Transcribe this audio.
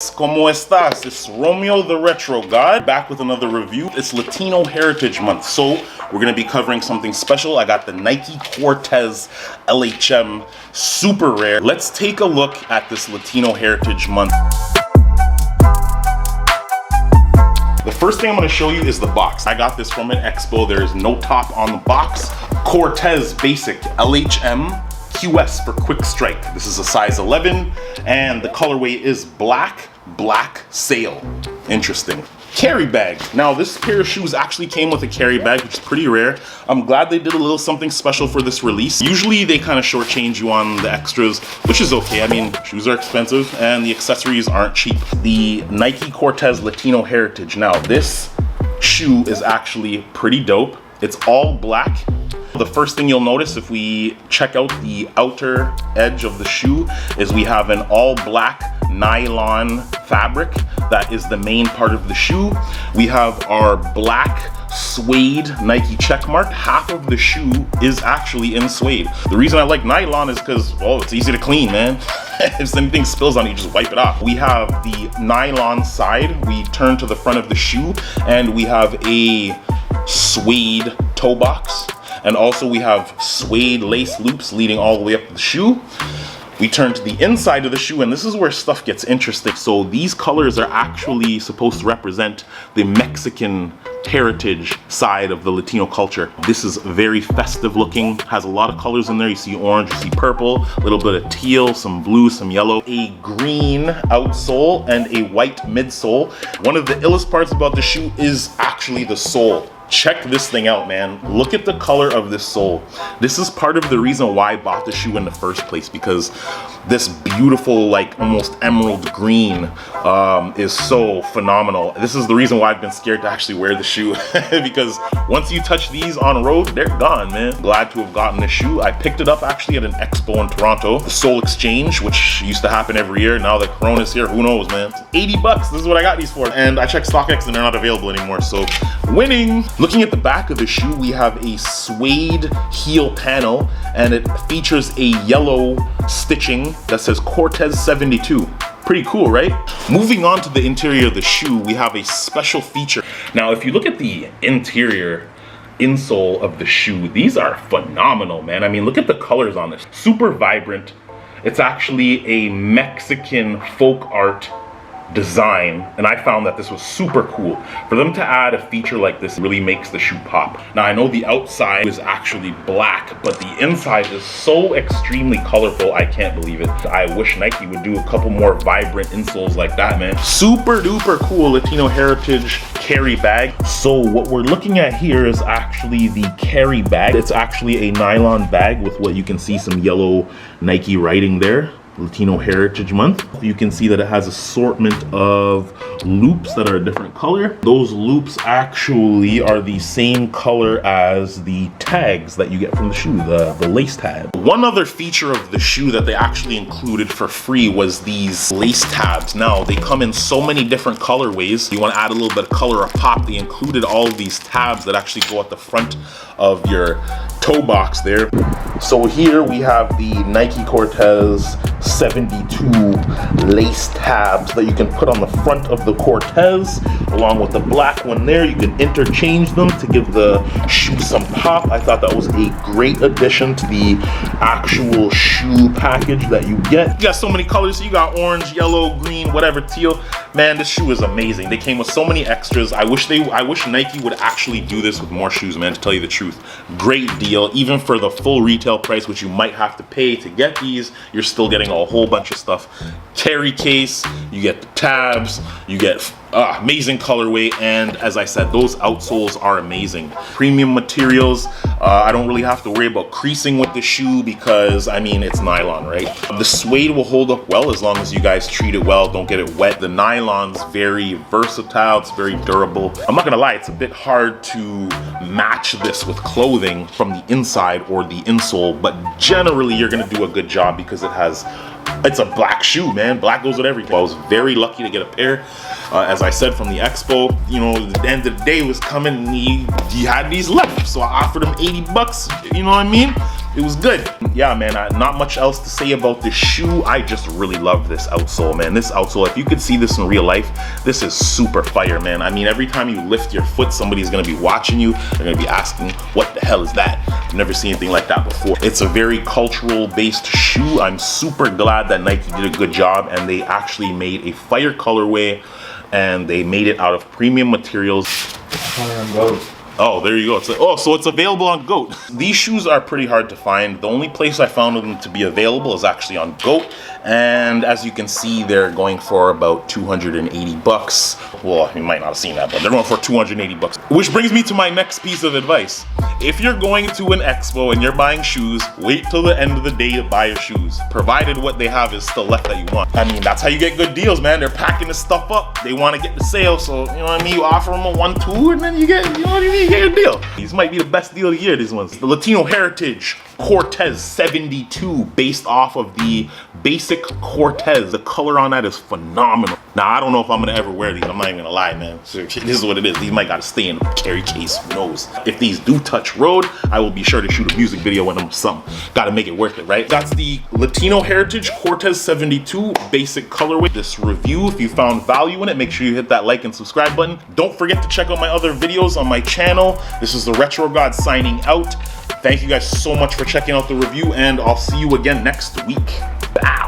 ¿Cómo estás? It's Romeo the Retro God back with another review. It's Latino Heritage Month, so we're going to be covering something special. I got the NIKE Cortez L.H.M. super rare. Let's take a look at this Latino Heritage Month. The first thing I'm going to show you is the box. I got this from an expo. There's no top on the box. Cortez Basic L.H.M. QS for quick strike. This is a size 11 and the colorway is black sail. Interesting. Carry bag. Now this pair of shoes actually came with a carry bag, which is pretty rare. I'm glad they did a little something special for this release. Usually they kind of shortchange you on the extras, which is okay. I mean, shoes are expensive and the accessories aren't cheap. The NIKE Cortez Latino Heritage. Now this shoe is actually pretty dope. It's all black. The first thing you'll notice if we check out the outer edge of the shoe is we have an all black nylon fabric. That is the main part of the shoe. We have our black suede Nike check mark. Half of the shoe is actually in suede. The reason I like nylon is because, well, it's easy to clean, man. If anything spills on you, just wipe it off. We have the nylon side. We turn to the front of the shoe and we have a suede toe box. And also we have suede lace loops leading all the way up the shoe. We turn to the inside of the shoe and this is where stuff gets interesting. So these colors are actually supposed to represent the Mexican heritage side of the Latino culture. This is very festive looking, has a lot of colors in there. You see orange, you see purple, a little bit of teal, some blue, some yellow, a green outsole and a white midsole. One of the illest parts about the shoe is actually the sole. Check this thing out, man. Look at the color of this sole. This is part of the reason why I bought the shoe in the first place, because this beautiful, like almost emerald green is so phenomenal. This is the reason why I've been scared to actually wear the shoe because once you touch these on road, they're gone, man. Glad to have gotten this shoe. I picked it up actually at an expo in Toronto, the Sole Exchange, which used to happen every year. Now that Corona's here, who knows, man. 80 bucks, this is what I got these for. And I checked StockX and they're not available anymore, so winning. Looking at the back of the shoe, we have a suede heel panel and it features a yellow stitching that says Cortez 72. Pretty cool, right? Moving on to the interior of the shoe, we have a special feature. Now, if you look at the interior insole of the shoe, these are phenomenal, man. I mean, look at the colors on this. Super vibrant. It's actually a Mexican folk art design, and I found that this was super cool. For them to add a feature like this really makes the shoe pop. Now I know the outside is actually black, but the inside is so extremely colorful, I can't believe it. I wish Nike would do a couple more vibrant insoles like that, man. Super duper cool Latino Heritage carry bag. So what we're looking at here is actually the carry bag. It's actually a nylon bag with what you can see some yellow Nike writing there. Latino Heritage Month. You can see that it has assortment of loops that are a different color. Those loops actually are the same color as the tags that you get from the shoe, the lace tab. One other feature of the shoe that they actually included for free was these lace tabs. Now they come in so many different colorways. You want to add a little bit of color or pop, they included all of these tabs that actually go at the front of your toe box there. So here we have the NIKE Cortez 72 lace tabs that you can put on the front of the Cortez along with the black one there. You can interchange them to give the shoe some pop. I thought that was a great addition to the actual shoe package that you get. You got so many colors. You got orange, yellow, green, whatever, teal. Man, this shoe is amazing. They came with so many extras. I wish Nike would actually do this with more shoes, man, to tell you the truth. Great deal. Even for the full retail price, which you might have to pay to get these, you're still getting a whole bunch of stuff. Carry case, you get the tabs, you get amazing colorway, and as I said, those outsoles are amazing. Premium materials. I don't really have to worry about creasing with the shoe because, I mean, it's nylon, right? The suede will hold up well as long as you guys treat it well, don't get it wet. The nylon's very versatile, it's very durable. I'm not gonna lie, it's a bit hard to match this with clothing from the inside or the insole, but generally you're gonna do a good job because it's a black shoe, man. Black goes with everything. I was very lucky to get a pair. As I said, from the expo, you know, the end of the day was coming and he had these left. So I offered him 80 bucks, you know what I mean? it was good. Yeah, man, not much else to say about this shoe. I just really love this outsole, man. This outsole, if you could see this in real life, this is super fire, man. I mean, every time you lift your foot, somebody's gonna be watching you. They're gonna be asking, what the hell is that? I've never seen anything like that before. It's a very cultural based shoe. I'm super glad that Nike did a good job and they actually made a fire colorway and they made it out of premium materials. Oh, there you go. So it's available on GOAT. These shoes are pretty hard to find. The only place I found them to be available is actually on GOAT. And as you can see, they're going for about 280 bucks. Well, you might not have seen that, but they're going for 280 bucks. Which brings me to my next piece of advice. If you're going to an expo and you're buying shoes, wait till the end of the day to buy your shoes, provided what they have is still left that you want. I mean, that's how you get good deals, man. They're packing this stuff up. They want to get the sale, so you know what I mean? You offer them a 1-2 and then you get, you know what I mean? You get a deal. These might be the best deal of the year, these ones. The Latino Heritage Cortez 72, based off of the basic Cortez. The color on that is phenomenal. Now, I don't know if I'm gonna ever wear these. I'm not even gonna lie, man. So, this is what it is. These might gotta stay in the carry case, who knows. If these do touch road, I will be sure to shoot a music video with them or something. Gotta make it worth it, right? That's the Latino Heritage Cortez 72 basic colorway. This review, if you found value in it, make sure you hit that like and subscribe button. Don't forget to check out my other videos on my channel. This is the Retro God signing out. Thank you guys so much for checking out the review, and I'll see you again next week. Bow.